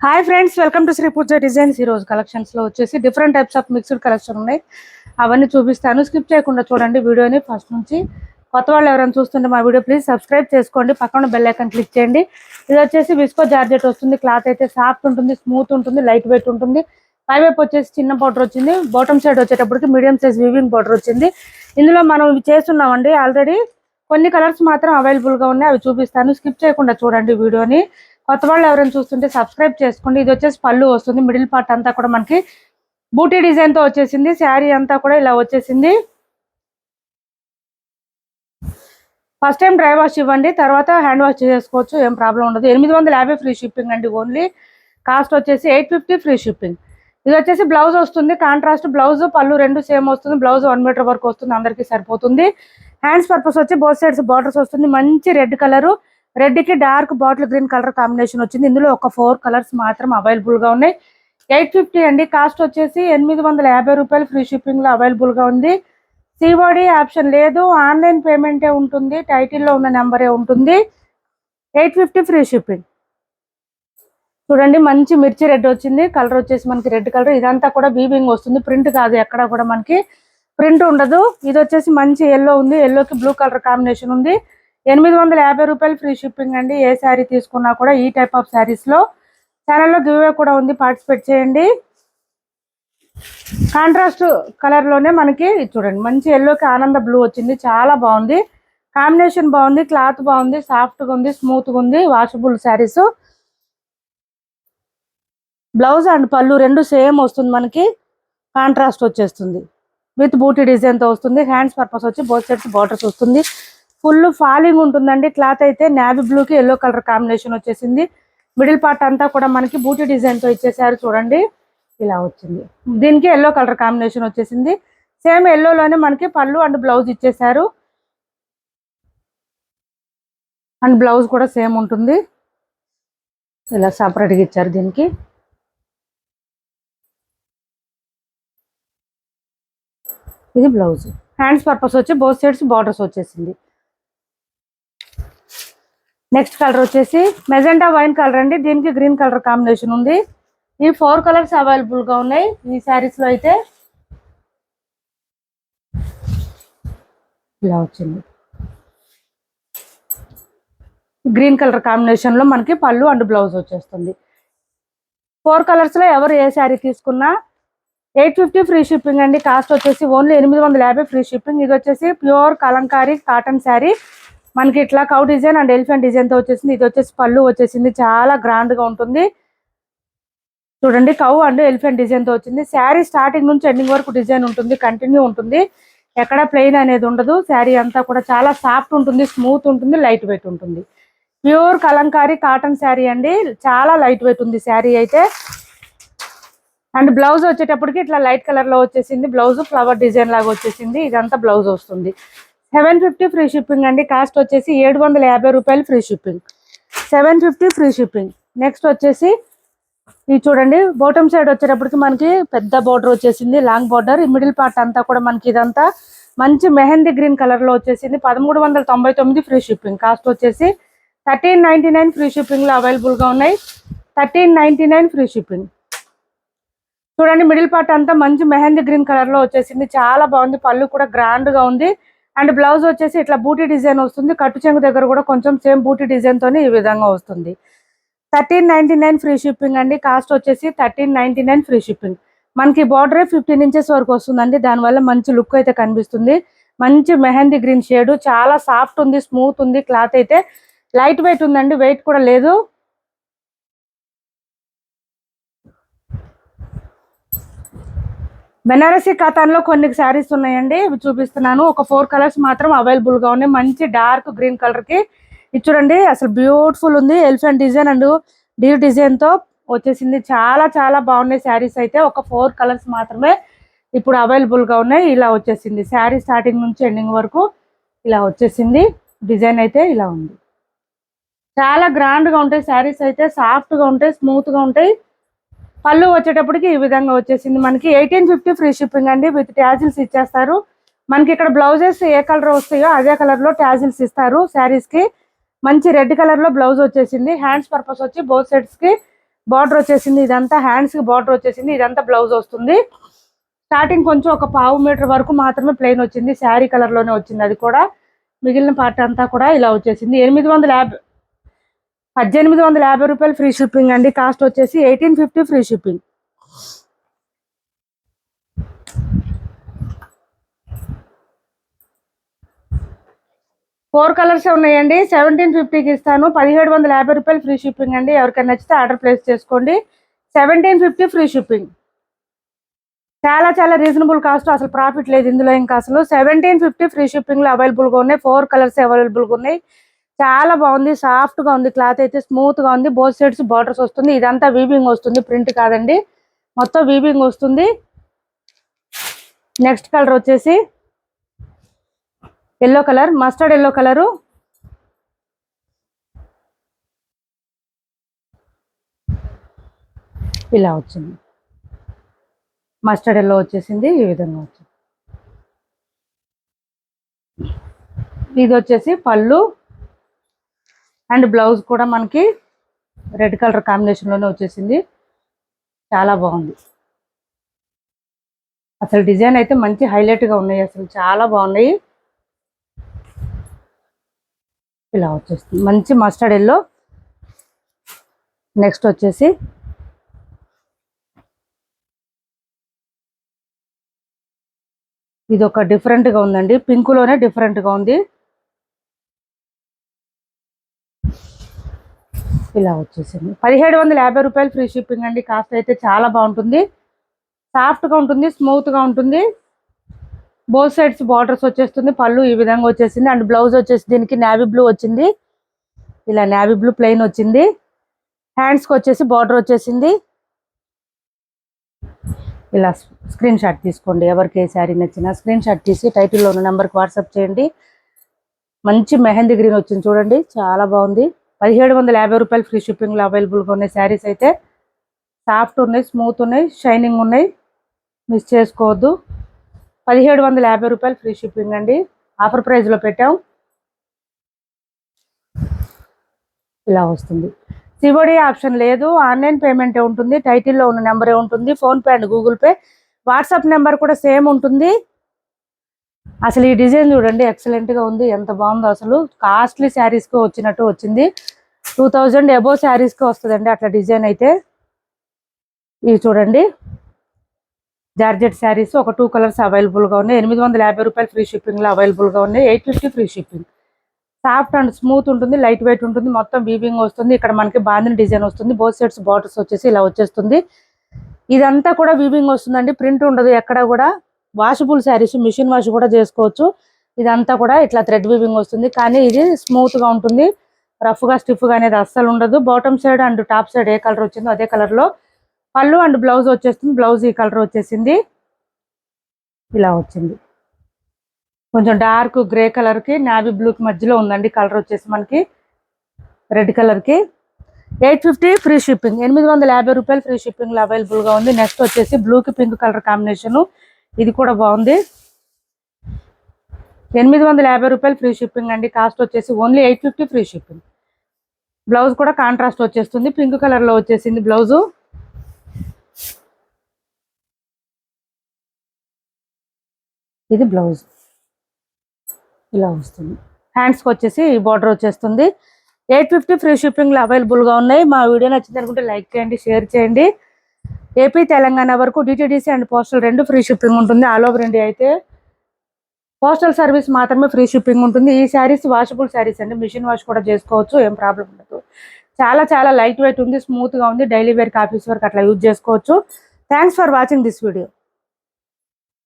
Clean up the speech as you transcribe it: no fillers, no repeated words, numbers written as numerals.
Hi friends, welcome to Shri Pooja designs. ఈ రోజు collections లో వచ్చేసి different types of mixed collection ఉన్నాయి. అవన్నీ చూపిస్తాను, స్కిప్ చేయకుండా చూడండి వీడియోని ఫస్ట్ నుంచి. కొత్త వాళ్ళు ఎవరైనా చూస్తుంటే మా వీడియో ప్లీజ్ సబ్స్క్రైబ్ చేసుకోండి, పక్కన బెల్ ఐకాన్ క్లిక్ చేయండి. ఇది వచ్చేసి విస్కో జార్జెట్ వస్తుంది. క్లాత్ అయితే సాఫ్ట్ ఉంటుంది, స్మూత్ ఉంటుంది, లైట్ వెయిట్ ఉంటుంది. పైవైపు వచ్చేసి చిన్న బార్డర్ వచ్చింది, బాటమ్ సైడ్ వచ్చేటప్పటికి మీడియం సైజ్ వీవింగ్ బార్డర్ వచ్చింది. ఇందులో మనం ఇవి చేస్తున్నామండి ఆల్రెడీ. కొన్ని కలర్స్ మాత్రం అవైలబుల్ గా ఉన్నాయి, అవి చూపిస్తాను, స్కిప్ చేయకుండా చూడండి వీడియోని. కొత్త వాళ్ళు ఎవరైనా చూస్తుంటే సబ్స్క్రైబ్ చేసుకోండి. ఇది వచ్చేసి పళ్ళు వస్తుంది, మిడిల్ పార్ట్ అంతా కూడా మనకి బూటీ డిజైన్ తో వచ్చేసింది. శారీ అంతా కూడా ఇలా వచ్చేసింది. ఫస్ట్ టైం డ్రై వాష్ ఇవ్వండి, తర్వాత హ్యాండ్ వాష్ చేసుకోవచ్చు, ఏం ప్రాబ్లం ఉండదు. 850 ఫ్రీ షిప్పింగ్ అండి ఓన్లీ. కాస్ట్ వచ్చేసి 850 ఫ్రీ షిప్పింగ్. ఇది వచ్చేసి బ్లౌజ్ వస్తుంది, కాంట్రాస్ట్ బ్లౌజ్, పళ్ళు రెండు సేమ్ వస్తుంది. బ్లౌజ్ 1 మీటర్ వరకు వస్తుంది, అందరికీ సరిపోతుంది. హ్యాండ్స్ పర్పస్ వచ్చి బోత్ సైడ్స్ బార్డర్స్ వస్తుంది. మంచి రెడ్ కలర్, రెడ్ కి dark bottle green colour combination వచ్చింది. ఇందులో ఒక 4 కలర్స్ మాత్రం అవైలబుల్ గా ఉన్నాయి. 850 అండి. కాస్ట్ వచ్చేసి 850 రూపాయలు. ఫ్రీ షిప్పింగ్ లో అవైలబుల్ గా ఉంది. సిఓడి ఆప్షన్ లేదు, ఆన్లైన్ పేమెంటే ఉంటుంది, టైటిల్లో ఉన్న నెంబరే ఉంటుంది. 850 ఫ్రీ షిప్పింగ్. చూడండి మంచి మిర్చి రెడ్ వచ్చింది, కలర్ వచ్చేసి మనకి రెడ్ కలర్. ఇదంతా కూడా వీవింగ్ వస్తుంది, ప్రింట్ కాదు, ఎక్కడ కూడా మనకి ప్రింట్ ఉండదు. ఇది వచ్చేసి మంచి ఎల్లో ఉంది, ఎల్లోకి బ్లూ కలర్ కాంబినేషన్ ఉంది. 850 రూపాయలు ఫ్రీ షిప్పింగ్ అండి. ఏ శారీ తీసుకున్నా కూడా ఈ టైప్ ఆఫ్ శారీస్ లో ఛానల్లో గివ్వే కూడా ఉంది, పార్టిసిపేట్ చేయండి. కాంట్రాస్ట్ కలర్ లోనే మనకి చూడండి మంచి ఎల్లోకి ఆనంద బ్లూ వచ్చింది, చాలా బాగుంది. కాంబినేషన్ బాగుంది, క్లాత్ బాగుంది, సాఫ్ట్ గా ఉంది, స్మూత్ గా ఉంది. వాషబుల్ శారీస్. బ్లౌజ్ అండ్ పళ్ళు రెండు సేమ్ వస్తుంది మనకి, కాంట్రాస్ట్ వచ్చేస్తుంది, విత్ బూటీ డిజైన్ తో వస్తుంది. హ్యాండ్స్ పర్పస్ వచ్చి బోత్ సైడ్స్ బార్డర్స్ వస్తుంది. ఫుల్ ఫాలింగ్ ఉంటుందండి. క్లాత్ అయితే నేవీ బ్లూ కి ఎల్లో కలర్ కాంబినేషన్ వచ్చేసింది. మిడిల్ పార్ట్ అంతా కూడా మనకి బూటీ డిజైన్ తో ఇచ్చేసారు, చూడండి ఇలా వచ్చింది. దీనికి ఎల్లో కలర్ కాంబినేషన్ వచ్చేసింది. సేమ్ ఎల్లోలోనే మనకి పళ్ళు అండ్ బ్లౌజ్ ఇచ్చేసారు, అండ్ బ్లౌజ్ కూడా సేమ్ ఉంటుంది. ఇలా సపరేట్గా ఇచ్చారు దీనికి. ఇది బ్లౌజ్. హ్యాండ్స్ పర్పస్ వచ్చి బోత్ సైడ్స్ బార్డర్స్ వచ్చేసింది. నెక్స్ట్ కలర్ వచ్చేసి మెజెంటా వైన్ కలర్ అండి, దీనికి గ్రీన్ కలర్ కాంబినేషన్ ఉంది. ఈ 4 కలర్స్ అవైలబుల్ గా ఉన్నాయి ఈ శారీస్ లో. అయితే ఇలా వచ్చింది, గ్రీన్ కలర్ కాంబినేషన్ లో మనకి పళ్ళు అండ్ బ్లౌజ్ వచ్చేస్తుంది. 4 కలర్స్ లో ఎవరు ఏ శారీ తీసుకున్నా 850 ఫ్రీ షిప్పింగ్ అండి. కాస్ట్ వచ్చేసి ఓన్లీ 850 ఫ్రీ షిప్పింగ్. ఇది వచ్చేసి ప్యూర్ కలంకారీ కాటన్ శారీ, మనకి ఇట్లా cow design and elephant design తో వచ్చేసింది. ఇది వచ్చేసి పళ్ళు వచ్చేసింది, చాలా గ్రాండ్ గా ఉంటుంది. చూడండి కౌ అండ్ ఎలిఫెంట్ డిజైన్ తో వచ్చింది. శారీ స్టార్టింగ్ నుంచి ఎండింగ్ వరకు డిజైన్ ఉంటుంది, కంటిన్యూ ఉంటుంది, ఎక్కడ ప్లెయిన్ అనేది ఉండదు. శారీ అంతా కూడా చాలా సాఫ్ట్ ఉంటుంది, స్మూత్ ఉంటుంది, లైట్ వెయిట్ ఉంటుంది. ప్యూర్ కలంకారీ కాటన్ శారీ అండి, చాలా లైట్ వెయిట్ ఉంది శారీ అయితే. అండ్ బ్లౌజ్ వచ్చేటప్పటికి ఇట్లా లైట్ కలర్ లో వచ్చేసింది. బ్లౌజ్ ఫ్లవర్ డిజైన్ లాగా వచ్చేసింది. ఇదంతా బ్లౌజ్ వస్తుంది. 750 ఫ్రీ షిప్పింగ్ అండి. కాస్ట్ వచ్చేసి 750 రూపాయలు free shipping. 750 free shipping. Next వచ్చేసి ఇది చూడండి, బాటమ్ సైడ్ వచ్చేటప్పటికి మనకి పెద్ద బార్డర్ వచ్చేసింది, లాంగ్ బార్డర్. ఈ మిడిల్ పార్ట్ అంతా కూడా మనకి ఇదంతా మంచి మెహందీ గ్రీన్ కలర్ లో వచ్చేసింది. 1399 ఫ్రీ షిప్పింగ్. కాస్ట్ వచ్చేసి 1399 ఫ్రీ షిప్పింగ్ లో అవైలబుల్ గా ఉన్నాయి. 1399 ఫ్రీ షిప్పింగ్. చూడండి మిడిల్ పార్ట్ అంతా మంచి మెహందీ గ్రీన్ కలర్ లో వచ్చేసింది, చాలా బాగుంది. పళ్ళు కూడా గ్రాండ్ గా ఉంది. అండ్ బ్లౌజ్ వచ్చేసి ఇట్లా బూటీ డిజైన్ వస్తుంది, కట్టు చెంగు దగ్గర కూడా కొంచెం సేమ్ బూటీ డిజైన్ తోని ఈ విధంగా వస్తుంది. 1399 ఫ్రీ షిప్పింగ్ అండి. కాస్ట్ వచ్చేసి 1399 ఫ్రీ షిప్పింగ్. మనకి బార్డర్ 15 ఇంచెస్ వరకు వస్తుందండి, దానివల్ల మంచి లుక్ అయితే కనిపిస్తుంది. మంచి మెహందీ గ్రీన్ షేడ్, చాలా సాఫ్ట్ ఉంది, స్మూత్ ఉంది. క్లాత్ అయితే లైట్ వెయిట్ ఉందండి, వెయిట్ కూడా లేదు. బెనారసీ కాటన్లో కొన్ని శారీస్ ఉన్నాయండి, ఇవి చూపిస్తున్నాను. ఒక 4 కలర్స్ మాత్రం అవైలబుల్ గా ఉన్నాయి. మంచి డార్క్ గ్రీన్ కలర్ కి ఇది చూడండి, అసలు బ్యూటిఫుల్ ఉంది. Elephant design and Deere design తో వచ్చేసింది. చాలా చాలా బాగున్నాయి శారీస్ అయితే. ఒక 4 కలర్స్ మాత్రమే ఇప్పుడు అవైలబుల్ గా ఉన్నాయి. ఇలా వచ్చేసింది శారీ స్టార్టింగ్ నుంచి ఎండింగ్ వరకు ఇలా వచ్చేసింది. డిజైన్ అయితే ఇలా ఉంది. చాలా గ్రాండ్ గా ఉంటాయి శారీస్ అయితే, సాఫ్ట్ గా ఉంటాయి, స్మూత్ గా ఉంటాయి. పళ్ళు వచ్చేటప్పటికి ఈ విధంగా వచ్చేసింది. మనకి 1850 ఫ్రీ షిప్పింగ్ అండి, విత్ ట్యాజిల్స్ ఇచ్చేస్తారు. మనకి ఇక్కడ బ్లౌజెస్ ఏ కలర్ వస్తాయో అదే కలర్ లో ట్యాజిల్స్ ఇస్తారు శారీస్ కి. మంచి రెడ్ కలర్ లో బ్లౌజ్ వచ్చేసింది. హ్యాండ్స్ పర్పస్ వచ్చి బోత్ సైడ్స్ కి బార్డర్ వచ్చేసింది, ఇదంతా హ్యాండ్స్కి బార్డర్ వచ్చేసింది, ఇదంతా బ్లౌజ్ వస్తుంది. స్టార్టింగ్ కొంచెం ఒక 1/2 మీటర్ వరకు మాత్రమే ప్లెయిన్ వచ్చింది, శారీ కలర్లోనే వచ్చింది. అది కూడా మిగిలిన పార్ట్ అంతా కూడా ఇలా వచ్చేసింది. 1850 రూపాయలు ఫ్రీ షిప్పింగ్ అండి. కాస్ట్ వచ్చేసి 1850 ఫ్రీ షిప్పింగ్. ఫోర్ కలర్స్ ఉన్నాయండి. 1750కి ఇస్తాను. 1750 రూపాయలు ఫ్రీ షిప్పింగ్ అండి. ఎవరికైనా నచ్చితే ఆర్డర్ ప్లేస్ చేసుకోండి. 1750 ఫ్రీ షిప్పింగ్. చాలా చాలా రీజనబుల్ కాస్ట్, అసలు ప్రాఫిట్ లేదు ఇందులో ఇంకా అసలు. 1750 ఫ్రీ షిప్పింగ్లో అవైలబుల్గా ఉన్నాయి. 4 కలర్స్ అవైలబుల్గా ఉన్నాయి. చాలా బాగుంది, సాఫ్ట్గా ఉంది, క్లాత్ అయితే స్మూత్గా ఉంది. బోత్ సైడ్స్ బార్డర్స్ వస్తుంది. ఇదంతా వీవింగ్ వస్తుంది, ప్రింట్ కాదండి, మొత్తం వీవింగ్ వస్తుంది. నెక్స్ట్ కలర్ వచ్చేసి yellow colour, mustard yellow colour. ఇలా వచ్చింది, మస్టర్డ్ ఎల్లో వచ్చేసింది, ఈ విధంగా వచ్చింది. ఇది వచ్చేసి పళ్ళు అండ్ బ్లౌజ్ కూడా మనకి రెడ్ కలర్ కాంబినేషన్లోనే వచ్చేసింది. చాలా బాగుంది, అసలు డిజైన్ అయితే మంచి హైలైట్గా ఉన్నాయి, అసలు చాలా బాగున్నాయి. ఇలా వచ్చేస్తుంది మంచి మస్టర్డ్ ఎల్లో. నెక్స్ట్ వచ్చేసి ఇది ఒక డిఫరెంట్గా ఉందండి, పింక్లోనే డిఫరెంట్గా ఉంది. ఇలా వచ్చేసింది. 1750 రూపాయలు ఫ్రీ షిప్పింగ్ అండి. కాస్ట్ అయితే చాలా బాగుంటుంది, సాఫ్ట్గా ఉంటుంది, స్మూత్గా ఉంటుంది. బోత్ సైడ్స్ బార్డర్స్ వచ్చేస్తుంది. పళ్ళు ఈ విధంగా వచ్చేసింది అండ్ బ్లౌజ్ వచ్చేసి దీనికి నేవీ బ్లూ వచ్చింది. ఇలా నేవీ బ్లూ ప్లెయిన్ వచ్చింది. హ్యాండ్స్కి వచ్చేసి బార్డర్ వచ్చేసింది. ఇలా స్క్రీన్ షాట్ తీసుకోండి. ఎవరికి ఏ శారీ నచ్చినా స్క్రీన్ షాట్ తీసి టైటిల్లో ఉన్న నెంబర్కి వాట్సాప్ చేయండి. మంచి మెహందీ గ్రీన్ వచ్చింది చూడండి, చాలా బాగుంది. 1750 రూపాయలు ఫ్రీ షిప్పింగ్లో అవైలబుల్గా ఉన్నాయి. శారీస్ అయితే సాఫ్ట్ ఉన్నాయి, స్మూత్ ఉన్నాయి, షైనింగ్ ఉన్నాయి, మిస్ చేసుకోవద్దు. 1750 రూపాయలు ఫ్రీ షిప్పింగ్ అండి. ఆఫర్ ప్రైస్లో పెట్టాం. ఇలా వస్తుంది. సిఓడి ఆప్షన్ లేదు, ఆన్లైన్ పేమెంటే ఉంటుంది. టైటిల్లో ఉన్న నెంబరే ఉంటుంది. PhonePe and Google pay, WhatsApp number కూడా సేమ్ ఉంటుంది. అసలు ఈ డిజైన్ చూడండి, ఎక్సలెంట్గా ఉంది, ఎంత బాగుందో అసలు. కాస్ట్లీ శారీస్కి వచ్చినట్టు వచ్చింది. 2000 అబోవ్ శారీస్కి వస్తుందండి అట్లా డిజైన్ అయితే. ఇవి చూడండి, జార్జెట్ శారీస్ ఒక 2 కలర్స్ అవైలబుల్గా ఉన్నాయి. 850 రూపాయలు ఫ్రీ షిప్పింగ్లో అవైలబుల్గా ఉన్నాయి. 850 free shipping. Soft and smooth ఉంటుంది, లైట్ వెయిట్ ఉంటుంది, మొత్తం వీవింగ్ వస్తుంది. ఇక్కడ మనకి బాందిని డిజైన్ వస్తుంది. బోత్ సైడ్స్ బార్డర్స్ వచ్చేసి ఇలా వచ్చేస్తుంది. ఇదంతా కూడా వీవింగ్ వస్తుందండి, ప్రింట్ ఉండదు ఎక్కడ కూడా. వాషబుల్ శారీస్, మిషన్ వాష్ కూడా చేసుకోవచ్చు. ఇదంతా కూడా ఇట్లా థ్రెడ్ వీవింగ్ వస్తుంది, కానీ ఇది స్మూత్గా ఉంటుంది, రఫ్గా స్టిఫ్గా అనేది అస్సలు ఉండదు. Bottom side and top side A colour వచ్చిందో అదే కలర్లో పళ్ళు అండ్ బ్లౌజ్ వచ్చేస్తుంది. బ్లౌజ్ ఈ కలర్ వచ్చేసింది, ఇలా వచ్చింది. కొంచెం డార్క్ గ్రే కలర్కి నావీ బ్లూకి మధ్యలో ఉందండి కలర్ వచ్చేసి మనకి రెడ్ కలర్కి. 850 ఫ్రీ షిప్పింగ్. 850 రూపాయలు ఫ్రీ షిప్పింగ్లో అవైలబుల్గా ఉంది. నెక్స్ట్ వచ్చేసి బ్లూకి పింక్ కలర్ కాంబినేషను, ఇది కూడా బాగుంది. 850 రూపాయలు ఫ్రీ షిప్పింగ్ అండి. కాస్ట్ వచ్చేసి ఓన్లీ 850 ఫ్రీ షిప్పింగ్. బ్లౌజ్ కూడా కాంట్రాస్ట్ వచ్చేస్తుంది, పింక్ కలర్లో వచ్చేసింది బ్లౌజు. ఇది బ్లౌజ్ ఇలా వస్తుంది. హ్యాండ్స్కి వచ్చేసి ఈ బార్డర్ వచ్చేస్తుంది. 850 ఫ్రీ షిప్పింగ్లో అవైలబుల్గా ఉన్నాయి. మా వీడియో నచ్చింది అనుకుంటే లైక్ చేయండి, షేర్ చేయండి. ఏపీ తెలంగాణ వరకు DTDC and postal 2 free shipping ఉంటుంది. ఆల్ ఓవర్ ఇండియా అయితే పోస్టల్ సర్వీస్ మాత్రమే ఫ్రీ షిప్పింగ్ ఉంటుంది. ఈ శారీస్ వాషబుల్ శారీస్ అండి, మిషన్ వాష్ కూడా చేసుకోవచ్చు, ఏం ప్రాబ్లం ఉండదు. చాలా చాలా లైట్ వెయిట్ ఉంది, స్మూత్గా ఉంది, డైలీ వేర్కి ఆఫీస్ వర్క్ అట్లా యూజ్ చేసుకోవచ్చు. Thanks for watching this video.